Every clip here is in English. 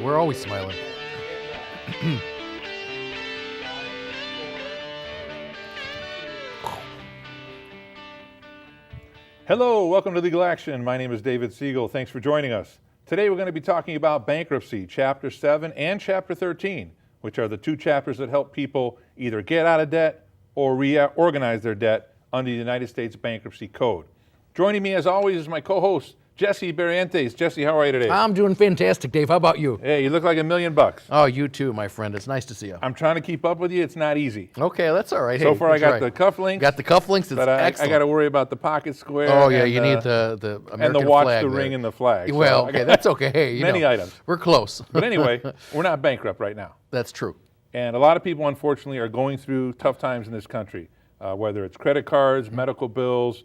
We're always smiling. Hello, welcome to Legal Action. My name is David Siegel. Thanks for joining us. Today we're going to be talking about bankruptcy, Chapter 7 and Chapter 13, which are the two chapters that help people either get out of debt or reorganize their debt under the United States Bankruptcy Code. Joining me as always is my co-host, Jesse Barrientos. Jesse, how are you today? I'm doing fantastic, Dave. How about you? Hey, you look like $1 million. Oh, you too, my friend. It's nice to see you. I'm trying to keep up with you. It's not easy. Okay, that's all right. So Hey, far, I got that's the cufflinks. Got the cufflinks. It's But I excellent. got to worry about the pocket square. Oh yeah, and, you need the American and the watch, flag the there. ring, and the flag. Well, So okay, that's okay. Hey, you many know, items. We're close. But anyway, we're not bankrupt right now. That's true. And a lot of people, unfortunately, are going through tough times in this country, whether it's credit cards, medical bills,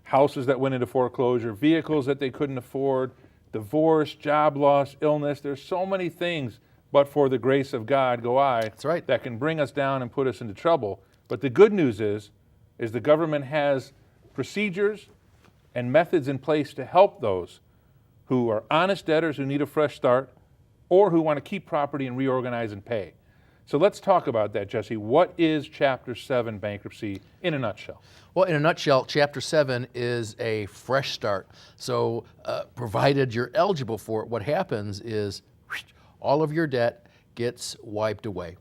houses that went into foreclosure, vehicles that they couldn't afford, divorce, job loss, illness. There's so many things, but for the grace of God go I, That's right. that can bring us down and put us into trouble. But the good news is the government has procedures and methods in place to help those who are honest debtors who need a fresh start or who want to keep property and reorganize and pay. So let's talk about that, Jesse. What is Chapter 7 bankruptcy in a nutshell? Well, in a nutshell, Chapter 7 is a fresh start. So provided you're eligible for it, what happens is all of your debt gets wiped away.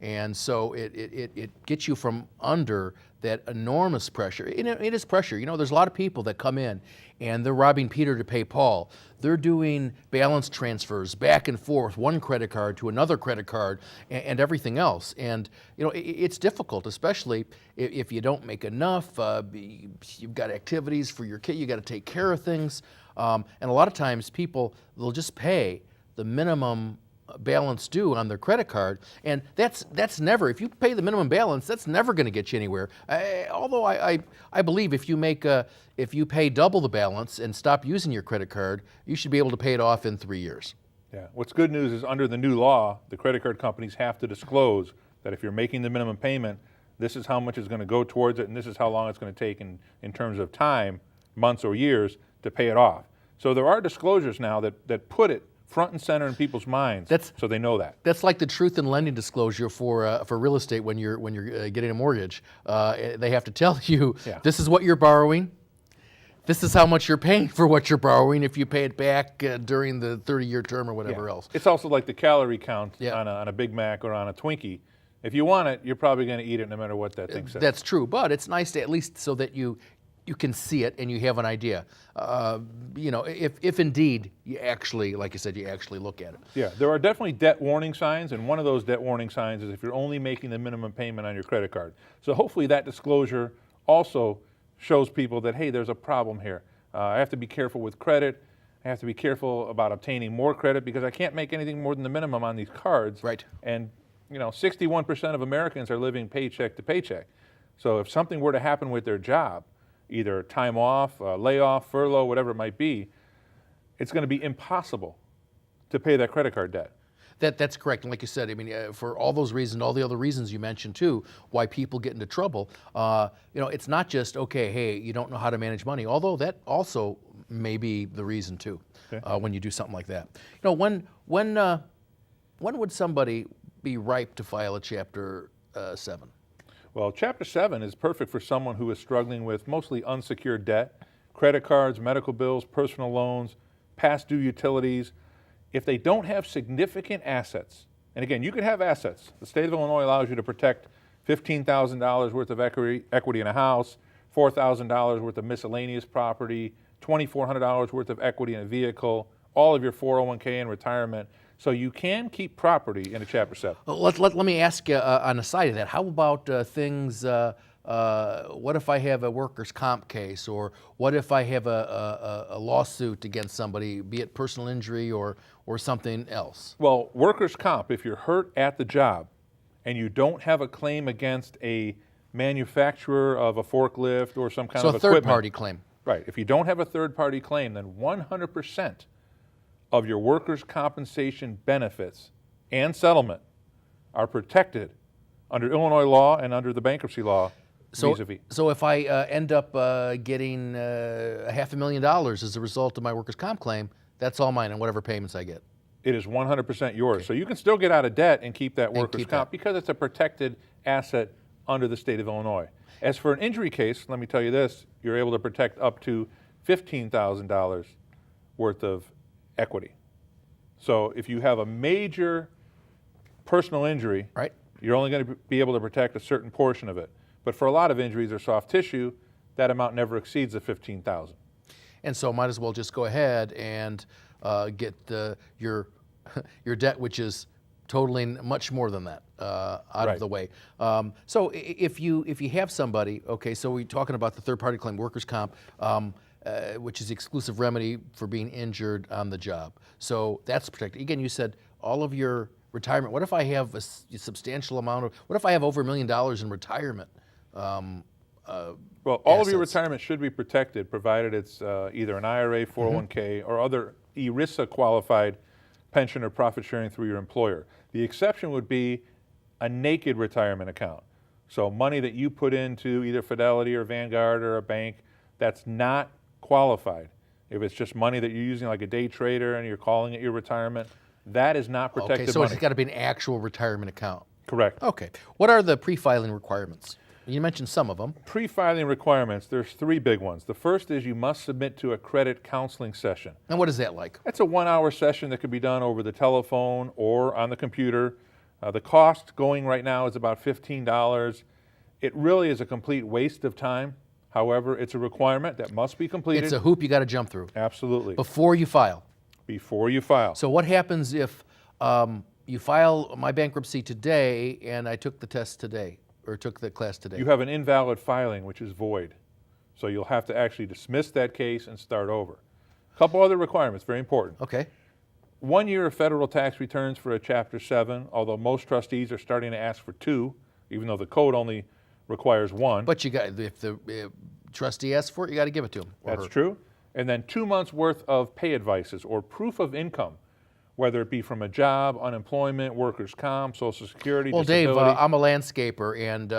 And so it gets you from under that enormous pressure. It is pressure. You know, there's a lot of people that come in and they're robbing Peter to pay Paul. They're doing balance transfers back and forth, one credit card to another credit card and everything else. And, you know, it's difficult, especially if you don't make enough. You've got activities for your kid. You got to take care of things. And a lot of times people, they'll just pay the minimum balance due on their credit card, and that's never, if you pay the minimum balance, that's never going to get you anywhere. Although I believe if you pay double the balance and stop using your credit card, you should be able to pay it off in 3 years. Yeah. What's good news is under the new law, the credit card companies have to disclose that if you're making the minimum payment, this is how much is going to go towards it, and this is how long it's going to take in terms of time, months or years, to pay it off. So there are disclosures now that put it front and center in people's minds, so they know that. That's like the truth in lending disclosure for real estate when you're getting a mortgage. They have to tell you, This is what you're borrowing. This is how much you're paying for what you're borrowing if you pay it back during the 30-year term or whatever else. It's also like the calorie count on a Big Mac or on a Twinkie. If you want it, you're probably going to eat it no matter what that thing says. That's true, but it's nice to at least so that you can see it and you have an idea. You know, if indeed you actually, like you said, you actually look at it. Yeah, there are definitely debt warning signs, and one of those debt warning signs is if you're only making the minimum payment on your credit card. So hopefully that disclosure also shows people that, hey, there's a problem here. I have to be careful with credit. I have to be careful about obtaining more credit because I can't make anything more than the minimum on these cards. Right. And, you know, 61% of Americans are living paycheck to paycheck. So if something were to happen with their job, either time off, layoff, furlough, whatever it might be, it's going to be impossible to pay that credit card debt. That's correct. And like you said, I mean, for all those reasons, all the other reasons you mentioned too, why people get into trouble, you know, it's not just, okay, hey, you don't know how to manage money, although that also may be the reason too, when you do something like that. You know, when would somebody be ripe to file a Chapter 7? Well, Chapter 7 is perfect for someone who is struggling with mostly unsecured debt, credit cards, medical bills, personal loans, past due utilities. If they don't have significant assets, and again, you could have assets. The state of Illinois allows you to protect $15,000 worth of equity in a house, $4,000 worth of miscellaneous property, $2,400 worth of equity in a vehicle, all of your 401k and retirement. So you can keep property in a Chapter 7. Well, let me ask you on the side of that, how about things, what if I have a workers' comp case, or what if I have a lawsuit against somebody, be it personal injury or something else? Well, workers' comp, if you're hurt at the job and you don't have a claim against a manufacturer of a forklift or some kind of equipment. So a third-party claim. Right. If you don't have a third-party claim, then 100% of your workers' compensation benefits and settlement are protected under Illinois law and under the bankruptcy law vis-a-vis. So if I end up getting $500,000 as a result of my workers' comp claim, that's all mine and whatever payments I get. It is 100% yours. So you can still get out of debt and keep that workers' keep comp because it's a protected asset under the state of Illinois. As for an injury case, let me tell you this, you're able to protect up to $15,000 worth of equity. So if you have a major personal injury, Right. you're only going to be able to protect a certain portion of it. But for a lot of injuries or soft tissue, that amount never exceeds the $15,000. And so might as well just go ahead and get your debt, which is totaling much more than that, out of the way. So if you have somebody, okay, so we're talking about the third-party claim, workers' comp, which is the exclusive remedy for being injured on the job. So that's protected. Again, you said all of your retirement. What if I have a substantial amount of? What if I have over $1 million in retirement? Well, all of your retirement should be protected, provided it's either an IRA, 401k, or other ERISA qualified pension or profit sharing through your employer. The exception would be a naked retirement account. So money that you put into either Fidelity or Vanguard or a bank that's not qualified. If it's just money that you're using like a day trader and you're calling it your retirement, that is not protected Okay, so money. it's got to be an actual retirement account. Correct. Okay. What are the pre-filing requirements? You mentioned some of them. Pre-filing requirements, there's 3 big ones. The first is you must submit to a credit counseling session. And what is that like? That's a 1-hour session that could be done over the telephone or on the computer. The cost going right now is about $15. It really is a complete waste of time. However, it's a requirement that must be completed. It's a hoop you got to jump through. Absolutely. Before you file. Before you file. So what happens if you file my bankruptcy today and I took the test today or took the class today? You have an invalid filing, which is void. So you'll have to actually dismiss that case and start over. A couple other requirements, very important. Okay. 1 year of federal tax returns for a Chapter 7, although most trustees are starting to ask for 2, even though the code only requires 1. But you got, if the trustee asks for it, you got to give it to him. That's true. And then 2 months worth of pay advices or proof of income, whether it be from a job, unemployment, workers' comp, Social Security, Well, disability. Dave, I'm a landscaper, and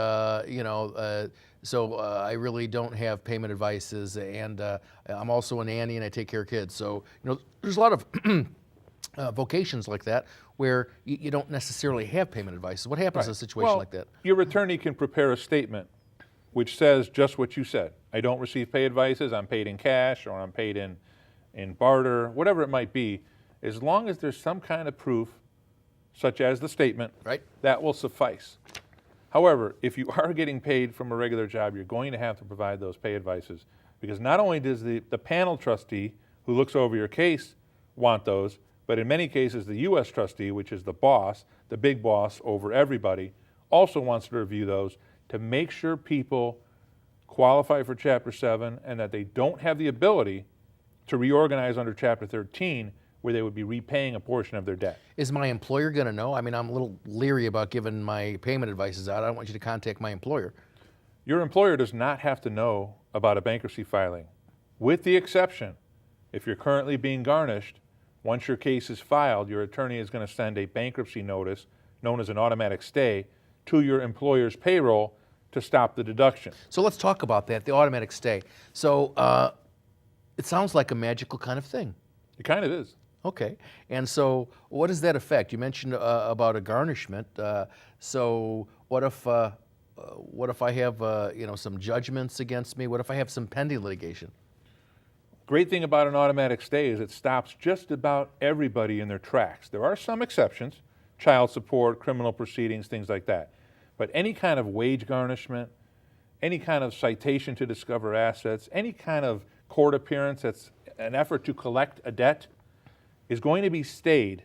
so I really don't have payment advices, and I'm also a nanny, and I take care of kids. So there's a lot of vocations like that where you don't necessarily have payment advices. What happens in a situation like that? Your attorney can prepare a statement which says just what you said. I don't receive pay advices. I'm paid in cash, or I'm paid in barter, whatever it might be. As long as there's some kind of proof, such as the statement, that will suffice. However, if you are getting paid from a regular job, you're going to have to provide those pay advices, because not only does the panel trustee who looks over your case want those, but in many cases the U.S. trustee, which is the boss, the big boss over everybody, also wants to review those to make sure people qualify for Chapter 7 and that they don't have the ability to reorganize under Chapter 13, where they would be repaying a portion of their debt. Is my employer going to know? I mean, I'm a little leery about giving my payment advices out. I don't want you to contact my employer. Your employer does not have to know about a bankruptcy filing, with the exception, if you're currently being garnished, once your case is filed, your attorney is going to send a bankruptcy notice, known as an automatic stay, to your employer's payroll to stop the deduction. So let's talk about that, the automatic stay. So it sounds like a magical kind of thing. It kind of is. Okay, and so what does that affect? You mentioned about a garnishment. So what if I have some judgments against me? What if I have some pending litigation? Great thing about an automatic stay is it stops just about everybody in their tracks. There are some exceptions, child support, criminal proceedings, things like that. But any kind of wage garnishment, any kind of citation to discover assets, any kind of court appearance that's an effort to collect a debt is going to be stayed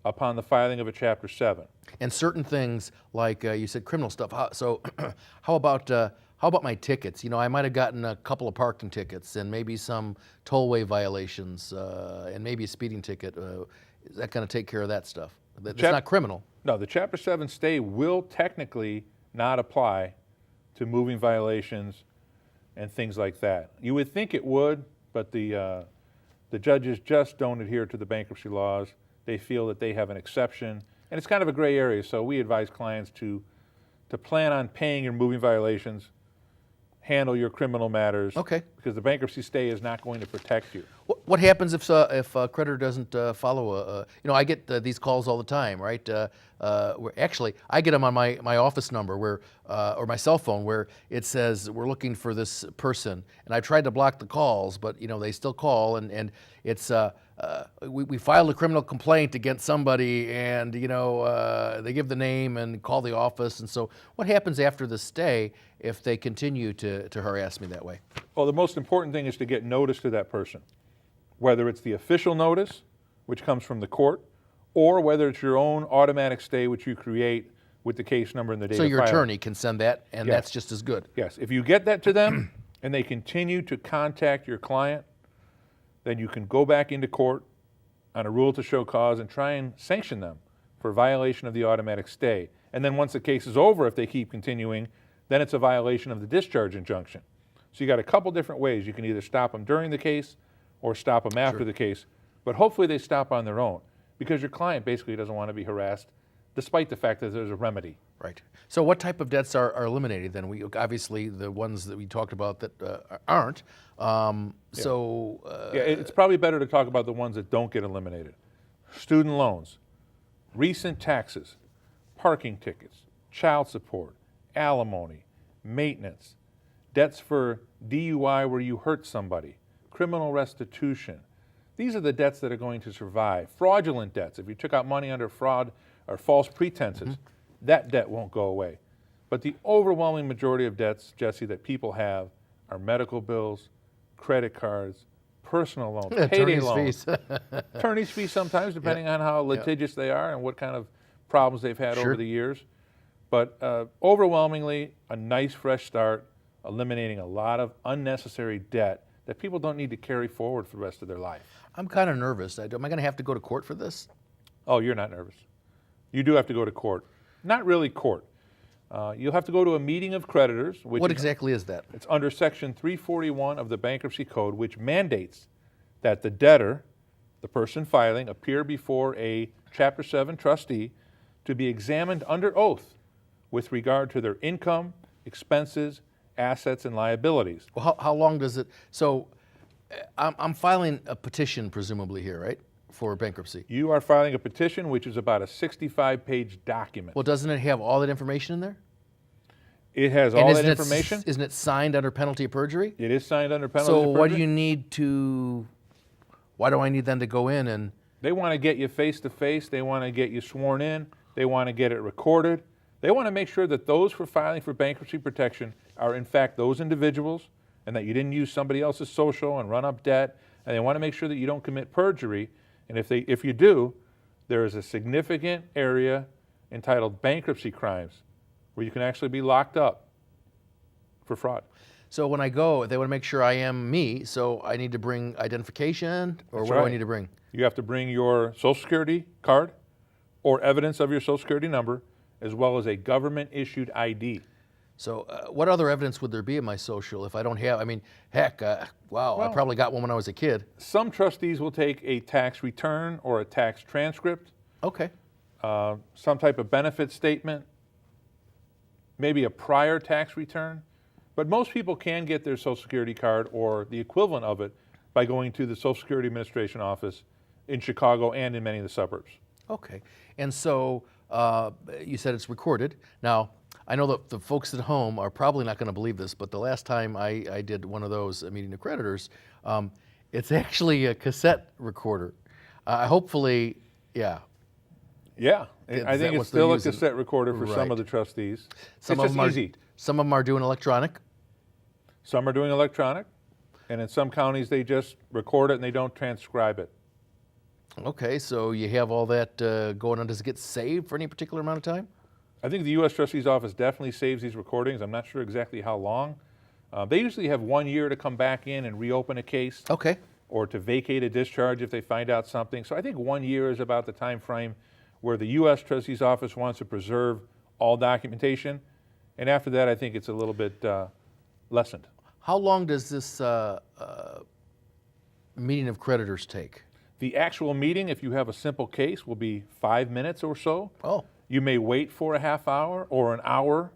upon the filing of a Chapter 7. And certain things, like you said, criminal stuff. How about my tickets? I might have gotten a couple of parking tickets and maybe some tollway violations and maybe a speeding ticket. Is that going to take care of that stuff? That's not criminal. No, the Chapter 7 stay will technically not apply to moving violations and things like that. You would think it would, but the judges just don't adhere to the bankruptcy laws. They feel that they have an exception, and it's kind of a gray area, so we advise clients to plan on paying your moving violations, handle your criminal matters. Okay. because the bankruptcy stay is not going to protect you. What happens if a creditor doesn't follow I get these calls all the time, right? Where actually, I get them on my office number where, or my cell phone where it says, we're looking for this person. And I tried to block the calls, but they still call and it's, we filed a criminal complaint against somebody and, they give the name and call the office. And so what happens after the stay if they continue to harass me that way? Well, the most important thing is to get notice to that person, whether it's the official notice, which comes from the court, or whether it's your own automatic stay, which you create with the case number and the date of So your filing. attorney can send that, and Yes. that's just as good. Yes, if you get that to them and they continue to contact your client, then you can go back into court on a rule to show cause and try and sanction them for violation of the automatic stay. And then once the case is over, if they keep continuing, then it's a violation of the discharge injunction. So you got a couple different ways. You can either stop them during the case or stop them after the case, but hopefully they stop on their own because your client basically doesn't want to be harassed despite the fact that there's a remedy. Right. So what type of debts are eliminated then? We obviously the ones that we talked about that aren't. It's probably better to talk about the ones that don't get eliminated. Student loans, recent taxes, parking tickets, child support, alimony, maintenance, debts for DUI where you hurt somebody, criminal restitution. These are the debts that are going to survive. Fraudulent debts, if you took out money under fraud or false pretenses, that debt won't go away. But the overwhelming majority of debts, Jesse, that people have are medical bills, credit cards, personal loans, payday loans. Attorney's fees sometimes, depending on how litigious they are and what kind of problems they've had over the years. But overwhelmingly, a nice fresh start, eliminating a lot of unnecessary debt that people don't need to carry forward for the rest of their life. I'm kind of nervous. Am I going to have to go to court for this? Oh, you're not nervous. You do have to go to court. Not really court. You'll have to go to a meeting of creditors. What exactly is that? It's under Section 341 of the Bankruptcy Code, which mandates that the debtor, the person filing, appear before a Chapter 7 trustee to be examined under oath with regard to their income, expenses, assets, and liabilities. Well, how long does it? So I'm filing a petition, presumably here, right, for bankruptcy. You are filing a petition, which is about a 65-page document. Well, doesn't it have all that information in there? It has all that information. Isn't it signed under penalty of perjury? It is signed under penalty of perjury. So what do you need to? Why do I need them to go in and? They want to get you face to face. They want to get you sworn in. They want to get it recorded. They want to make sure that those for filing for bankruptcy protection are in fact those individuals and that you didn't use somebody else's social and run up debt. And they want to make sure that you don't commit perjury. And if you do, there is a significant area entitled bankruptcy crimes where you can actually be locked up for fraud. So when I go, they want to make sure I am me, so I need to bring identification, or That's what right. do I need to bring? You have to bring your Social Security card or evidence of your Social Security number, as well as a government-issued ID. So what other evidence would there be in my social if I don't have, I mean, heck, wow, I probably got one when I was a kid. Some trustees will take a tax return or a tax transcript, Okay. some type of benefit statement, maybe a prior tax return. But most people can get their Social Security card or the equivalent of it by going to the Social Security Administration office in Chicago and in many of the suburbs. Okay. And so you said it's recorded. Now, I know that the folks at home are probably not going to believe this, but the last time I did one of those, a meeting of creditors, it's actually a cassette recorder. Hopefully, yeah. Yeah, I think it's still a cassette recorder for some Right. of the trustees. Some it's of them just easy. Some of them are doing electronic. Some are doing electronic, and in some counties they just record it and they don't transcribe it. Okay, so you have all that going on. Does it get saved for any particular amount of time? I think the U.S. Trustee's Office definitely saves these recordings. I'm not sure exactly how long. They usually have 1 year to come back in and reopen a case. Okay. Or to vacate a discharge if they find out something. So I think 1 year is about the time frame where the U.S. Trustee's Office wants to preserve all documentation. And after that, I think it's a little bit lessened. How long does this meeting of creditors take? The actual meeting, if you have a simple case, will be 5 minutes or so. Oh. You may wait for a half hour or an hour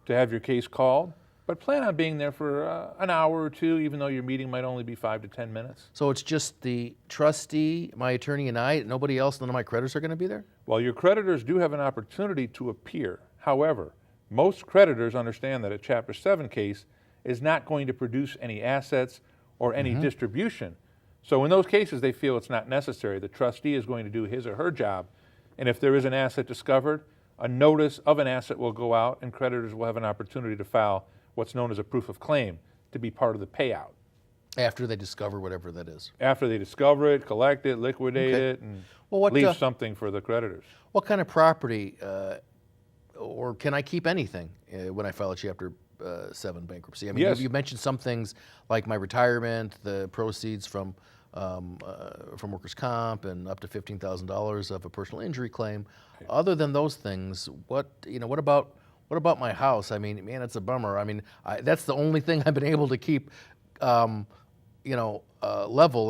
to have your case called. But plan on being there for an hour or two, even though your meeting might only be 5 to 10 minutes. So it's just the trustee, my attorney, and I, nobody else, none of my creditors are going to be there? Well, your creditors do have an opportunity to appear. However, most creditors understand that a Chapter 7 case is not going to produce any assets or any distribution. So in those cases, they feel it's not necessary. The trustee is going to do his or her job. And if there is an asset discovered, a notice of an asset will go out and creditors will have an opportunity to file what's known as a proof of claim to be part of the payout. After they discover whatever that is. After they discover it, collect it, liquidate it, and leave something for the creditors. What kind of property, or can I keep anything when I file a Chapter 7 bankruptcy? I mean, Yes. you mentioned some things like my retirement, the proceeds from workers' comp, and up to $15,000 of a personal injury claim. Other than those things, what about my house? I mean, man, it's a bummer. I mean, that's the only thing I've been able to keep, level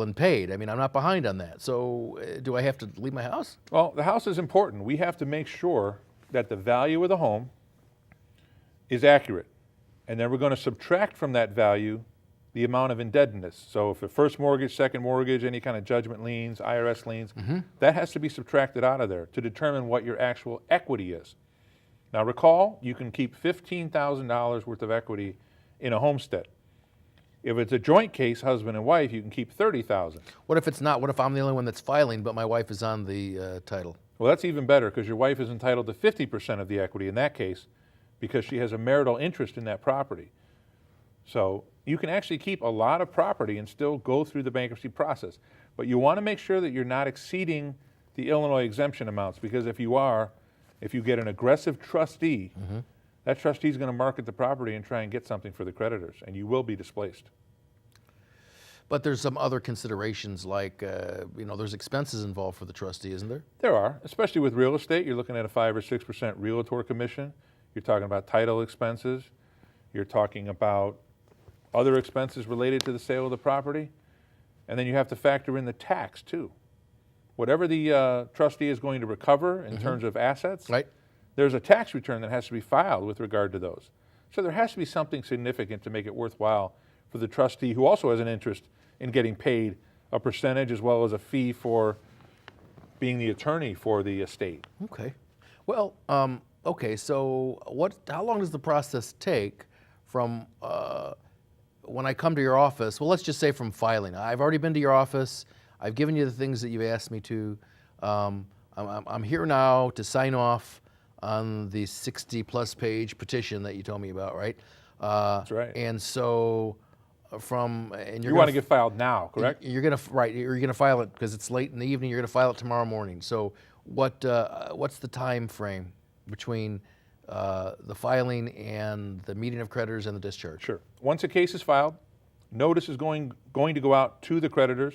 and paid. I mean, I'm not behind on that. So do I have to leave my house? Well, the house is important. We have to make sure that the value of the home is accurate. And then we're going to subtract from that value the amount of indebtedness. So if the first mortgage, second mortgage, any kind of judgment liens, IRS liens, that has to be subtracted out of there to determine what your actual equity is. Now recall, you can keep $15,000 worth of equity in a homestead. If it's a joint case, husband and wife, you can keep $30,000. What if it's not? What if I'm the only one that's filing, but my wife is on the title? Well, that's even better because your wife is entitled to 50% of the equity in that case because she has a marital interest in that property. So you can actually keep a lot of property and still go through the bankruptcy process. But you want to make sure that you're not exceeding the Illinois exemption amounts, because if you get an aggressive trustee, that trustee is going to market the property and try and get something for the creditors, and you will be displaced. But there's some other considerations like, there's expenses involved for the trustee, isn't there? There are, especially with real estate. You're looking at a 5 or 6% realtor commission. You're talking about title expenses. You're talking about other expenses related to the sale of the property. And then you have to factor in the tax too. Whatever the trustee is going to recover in terms of assets, Right. there's a tax return that has to be filed with regard to those. So there has to be something significant to make it worthwhile for the trustee, who also has an interest in getting paid a percentage as well as a fee for being the attorney for the estate. Okay. Well, so how long does the process take from when I come to your office? Well, let's just say from filing. I've already been to your office. I've given you the things that you've asked me to. I'm here now to sign off on the 60-plus page petition that you told me about, right? That's right. And so You want to get filed now, correct? You're gonna file it because it's late in the evening. You're gonna file it tomorrow morning. So what's the time frame between the filing and the meeting of creditors and the discharge? Sure. Once a case is filed, notice is going to go out to the creditors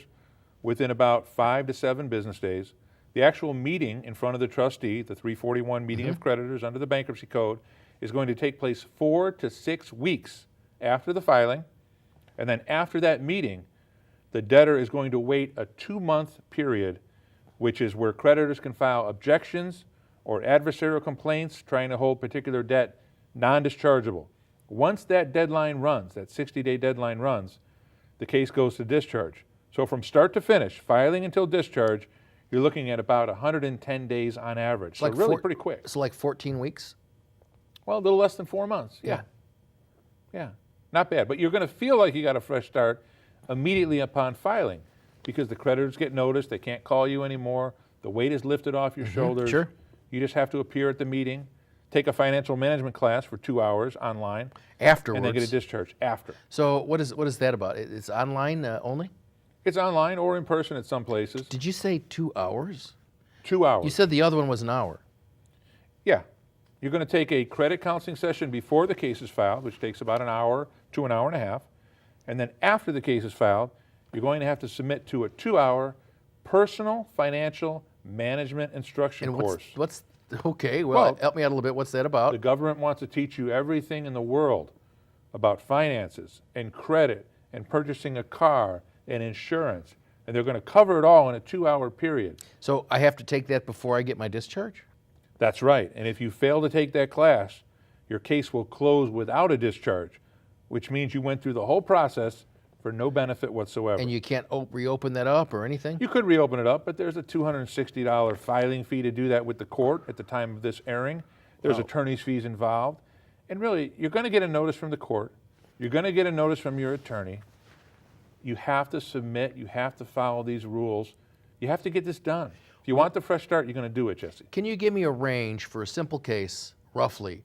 within about 5 to 7 business days. The actual meeting in front of the trustee, the 341 meeting of creditors under the bankruptcy code, is going to take place 4 to 6 weeks after the filing. And then after that meeting, the debtor is going to wait a 2-month period, which is where creditors can file objections or adversarial complaints trying to hold particular debt non-dischargeable. Once that deadline runs, that 60-day deadline runs, the case goes to discharge. So from start to finish, filing until discharge, you're looking at about 110 days on average. So really pretty quick. So like 14 weeks? Well, a little less than 4 months. Yeah. Not bad. But you're going to feel like you got a fresh start immediately upon filing because the creditors get noticed. They can't call you anymore. The weight is lifted off your shoulders. Sure. You just have to appear at the meeting, take a financial management class for 2 hours online. Afterwards. And then get a discharge after. So what is that about? It's online only? It's online or in person at some places. Did you say 2 hours? 2 hours. You said the other one was an hour. Yeah. You're going to take a credit counseling session before the case is filed, which takes about an hour to an hour and a half. And then after the case is filed, you're going to have to submit to a 2-hour personal financial management instruction course. Okay, well, help me out a little bit. What's that about? The government wants to teach you everything in the world about finances and credit and purchasing a car and insurance. And they're going to cover it all in a 2-hour period. So I have to take that before I get my discharge? That's right. And if you fail to take that class, your case will close without a discharge. which means you went through the whole process for no benefit whatsoever. And you can't reopen that up or anything? You could reopen it up, but there's a $260 filing fee to do that with the court at the time of this airing. There's attorney's fees involved. And really, you're going to get a notice from the court. You're going to get a notice from your attorney. You have to submit. You have to follow these rules. You have to get this done. If you want the fresh start, you're going to do it, Jesse. Can you give me a range for a simple case, roughly?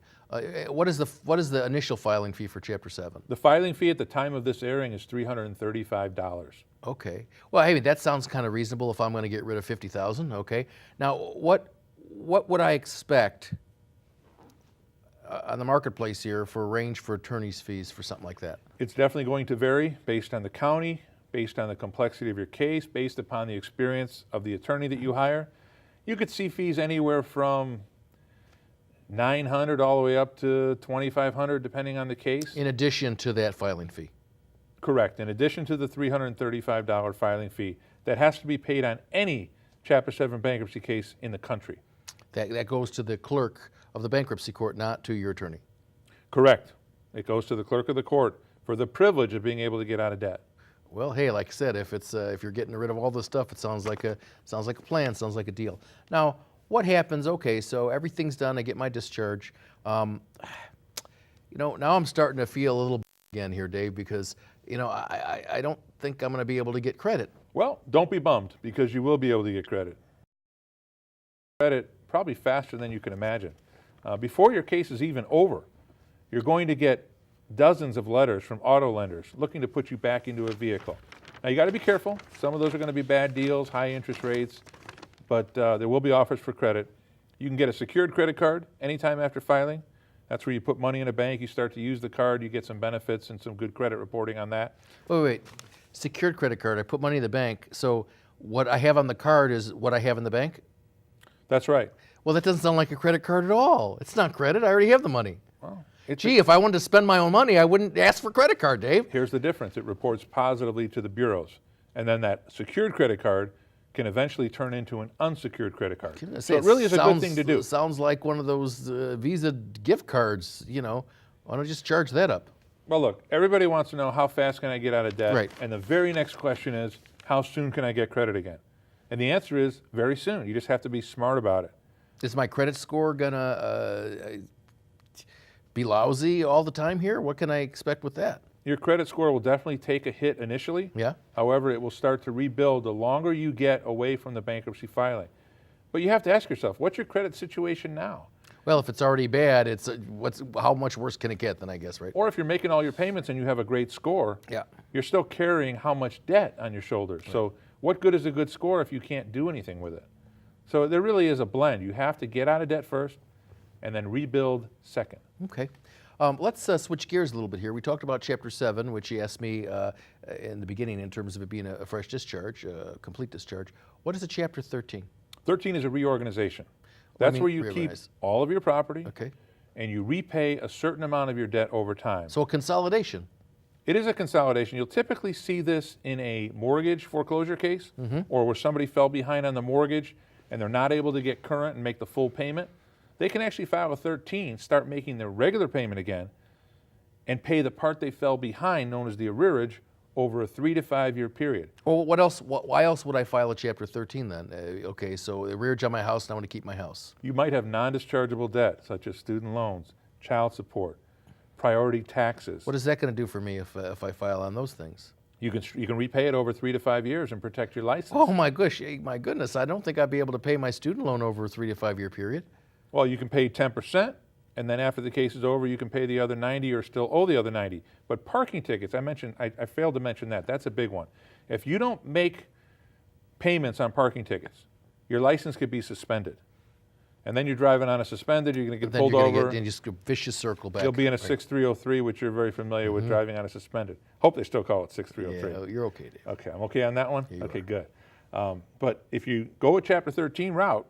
What is the initial filing fee for Chapter 7? The filing fee at the time of this airing is $335. Okay. Well, hey, that sounds kind of reasonable if I'm going to get rid of $50,000. Okay. Now, what would I expect on the marketplace here for a range for attorney's fees for something like that? It's definitely going to vary based on the county, based on the complexity of your case, based upon the experience of the attorney that you hire. You could see fees anywhere from $900 all the way up to $2,500, depending on the case. In addition to that filing fee? Correct. In addition to the $335 filing fee that has to be paid on any Chapter 7 bankruptcy case in the country. That goes to the clerk of the bankruptcy court, not to your attorney? Correct. It goes to the clerk of the court for the privilege of being able to get out of debt. Well, hey, like I said, if you're getting rid of all this stuff, it sounds like a plan, sounds like a deal. Now, what happens? Okay, so everything's done. I get my discharge. Now I'm starting to feel a little again here, Dave, because I don't think I'm going to be able to get credit. Well, don't be bummed, because you will be able to get credit. Credit probably faster than you can imagine. Before your case is even over, you're going to get dozens of letters from auto lenders looking to put you back into a vehicle. Now, you got to be careful. Some of those are going to be bad deals, high interest rates, but there will be offers for credit. You can get a secured credit card anytime after filing. That's where you put money in a bank, you start to use the card, you get some benefits and some good credit reporting on that. Wait. Secured credit card, I put money in the bank, so what I have on the card is what I have in the bank? That's right. Well, that doesn't sound like a credit card at all. It's not credit. I already have the money. Well, if I wanted to spend my own money, I wouldn't ask for a credit card, Dave. Here's the difference. It reports positively to the bureaus. And then that secured credit card can eventually turn into an unsecured credit card. So it really is a good thing to do. Sounds like one of those Visa gift cards, Why don't you just charge that up? Well, look, everybody wants to know how fast can I get out of debt? Right. And the very next question is, how soon can I get credit again? And the answer is very soon. You just have to be smart about it. Is my credit score gonna be lousy all the time here? What can I expect with that? Your credit score will definitely take a hit initially. Yeah. However, it will start to rebuild the longer you get away from the bankruptcy filing. But you have to ask yourself, what's your credit situation now? Well, if it's already bad, it's how much worse can it get then, I guess, right? Or if you're making all your payments and you have a great score, Yeah. you're still carrying how much debt on your shoulders. Right. So what good is a good score if you can't do anything with it? So there really is a blend. You have to get out of debt first and then rebuild second. Okay. Let's switch gears a little bit here. We talked about Chapter 7, which you asked me in the beginning in terms of it being a fresh discharge, a complete discharge. What is a Chapter 13? 13 is a reorganization. That's where you keep all of your property, okay, and you repay a certain amount of your debt over time. So a consolidation. It is a consolidation. You'll typically see this in a mortgage foreclosure case, or where somebody fell behind on the mortgage and they're not able to get current and make the full payment. They can actually file a 13, start making their regular payment again, and pay the part they fell behind, known as the arrearage, over a 3 to 5 year period. Well, what else? Why else would I file a Chapter 13 then? Okay, so arrearage on my house, and I want to keep my house. You might have non-dischargeable debt, such as student loans, child support, priority taxes. What is that going to do for me if I file on those things? You can repay it over 3 to 5 years and protect your license. Oh my goodness! I don't think I'd be able to pay my student loan over a 3 to 5 year period. Well, you can pay 10%, and then after the case is over, you can pay the other 90 or still owe the other 90. But parking tickets, I failed to mention that. That's a big one. If you don't make payments on parking tickets, your license could be suspended. And then you're driving on a suspended, you're going to get pulled over. And just a vicious circle back. You'll be in a 6303, which you're very familiar with, driving on a suspended. Hope they still call it 6303. Yeah, you're okay, Dave. Okay, I'm okay on that one? Yeah, okay, good. But if you go a Chapter 13 route,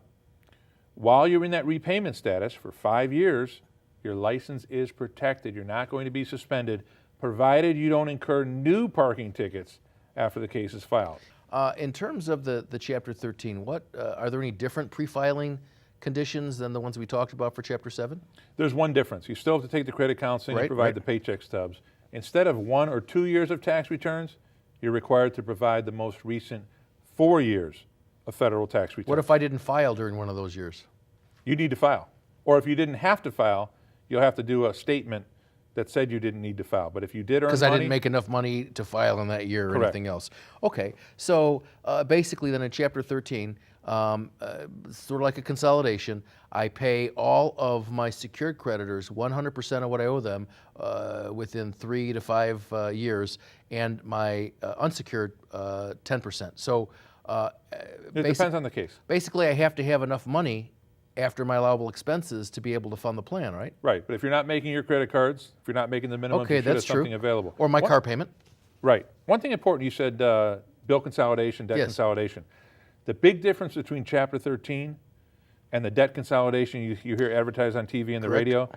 while you're in that repayment status for 5 years, your license is protected. You're not going to be suspended, provided you don't incur new parking tickets after the case is filed. In terms of the Chapter 13, are there any different pre-filing conditions than the ones we talked about for Chapter 7? There's one difference. You still have to take the credit counseling and provide the paycheck stubs. instead of 1 or 2 years of tax returns, you're required to provide the most recent 4 years of federal tax returns. What if I didn't file during one of those years? You need to file. Or if you didn't have to file, you'll have to do a statement that said you didn't need to file. But if you did earn money... Because I didn't make enough money to file in that year or Correct. anything else. Okay, so basically then in Chapter 13, sort of like a consolidation, I pay all of my secured creditors 100% of what I owe them within 3 to 5 years, and my unsecured 10%. So it depends on the case. basically I have to have enough money after my allowable expenses to be able to fund the plan, right? Right, but if you're not making your credit cards, if you're not making the minimum, Okay, you should have that's true. something available. Or my car payment. Right. One thing important, you said bill consolidation, debt Yes. consolidation. The big difference between Chapter 13 and the debt consolidation you hear advertised on TV and the Correct. radio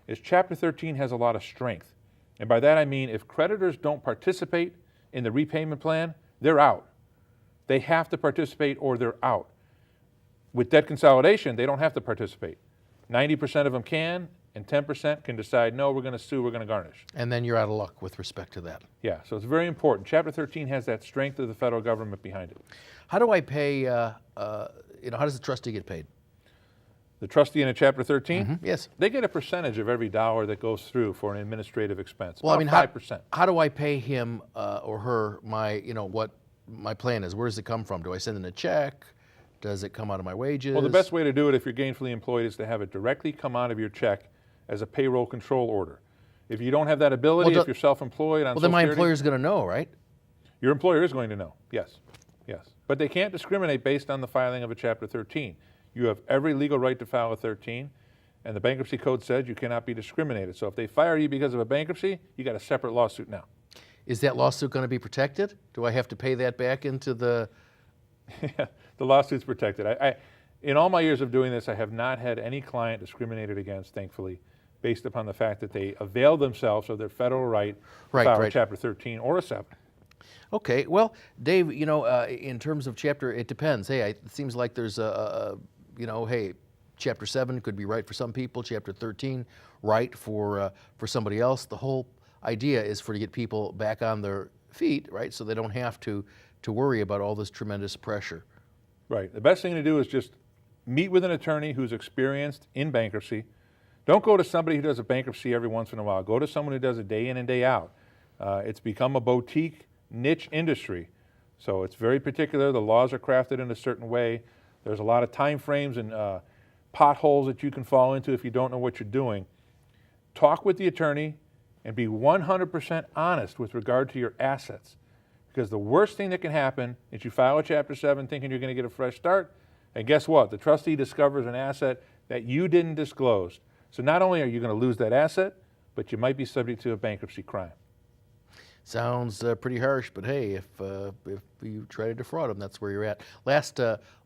is Chapter 13 has a lot of strength. And by that I mean if creditors don't participate in the repayment plan, they're out. They have to participate or they're out. With debt consolidation, they don't have to participate. 90% of them can, and 10% can decide, no, we're going to sue, we're going to garnish. And then you're out of luck with respect to that. Yeah, so it's very important. Chapter 13 has that strength of the federal government behind it. How do I pay, how does the trustee get paid? The trustee in a Chapter 13, Yes. they get a percentage of every dollar that goes through for an administrative expense. Well, I mean, about 5%. how do I pay him or her what my plan is? Where does it come from? Do I send in a check? Does it come out of my wages? Well, the best way to do it if you're gainfully employed is to have it directly come out of your check as a payroll control order. If you don't have that ability, Well, if you're self-employed on Well, then my Social Security, employer's going to know, right? your employer is going to know, yes, yes. But they can't discriminate based on the filing of a Chapter 13. You have every legal right to file a 13, and the bankruptcy code says you cannot be discriminated. So if they fire you because of a bankruptcy, you got a separate lawsuit now. Is that lawsuit going to be protected? Do I have to pay that back into the... The lawsuit's protected. In all my years of doing this, I have not had any client discriminated against, thankfully, based upon the fact that they availed themselves of their federal right to file a Chapter 13 or a 7. Okay, well, Dave, in terms of chapter, it depends. Hey, it seems like there's hey, Chapter 7 could be right for some people, Chapter 13 right for somebody else. The whole idea is to get people back on their feet, right, so they don't have to worry about all this tremendous pressure. Right. The best thing to do is just meet with an attorney who's experienced in bankruptcy. Don't go to somebody who does a bankruptcy every once in a while. Go to someone who does it day in and day out. It's become a boutique niche industry, so it's very particular. The laws are crafted in a certain way. There's a lot of time frames and potholes that you can fall into if you don't know what you're doing. Talk with the attorney and be 100% honest with regard to your assets. Because the worst thing that can happen is you file a Chapter 7 thinking you're going to get a fresh start, and guess what? The trustee discovers an asset that you didn't disclose. So not only are you going to lose that asset, but you might be subject to a bankruptcy crime. Sounds pretty harsh, but hey, if you try to defraud them, that's where you're at.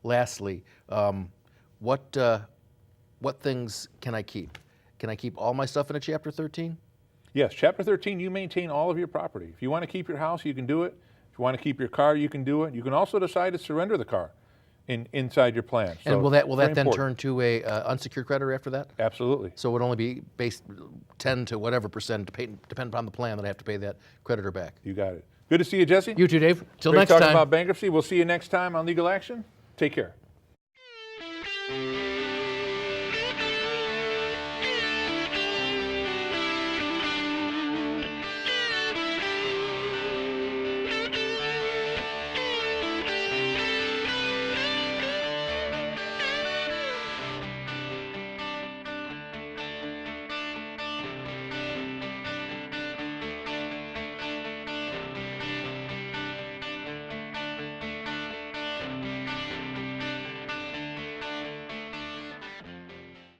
Lastly, what things can I keep? Can I keep all my stuff in a Chapter 13? Yes, Chapter 13, you maintain all of your property. If you want to keep your house, you can do it. If you want to keep your car, you can do it. You can also decide to surrender the car inside your plan. And So will that then important. turn to a unsecured creditor after that? Absolutely. So it would only be based 10 to whatever percent, depending upon the plan, that I have to pay that creditor back. You got it. Good to see you, Jesse. You too, Dave. Till Great next talking time. about bankruptcy. We'll see you next time on Legal Action. Take care.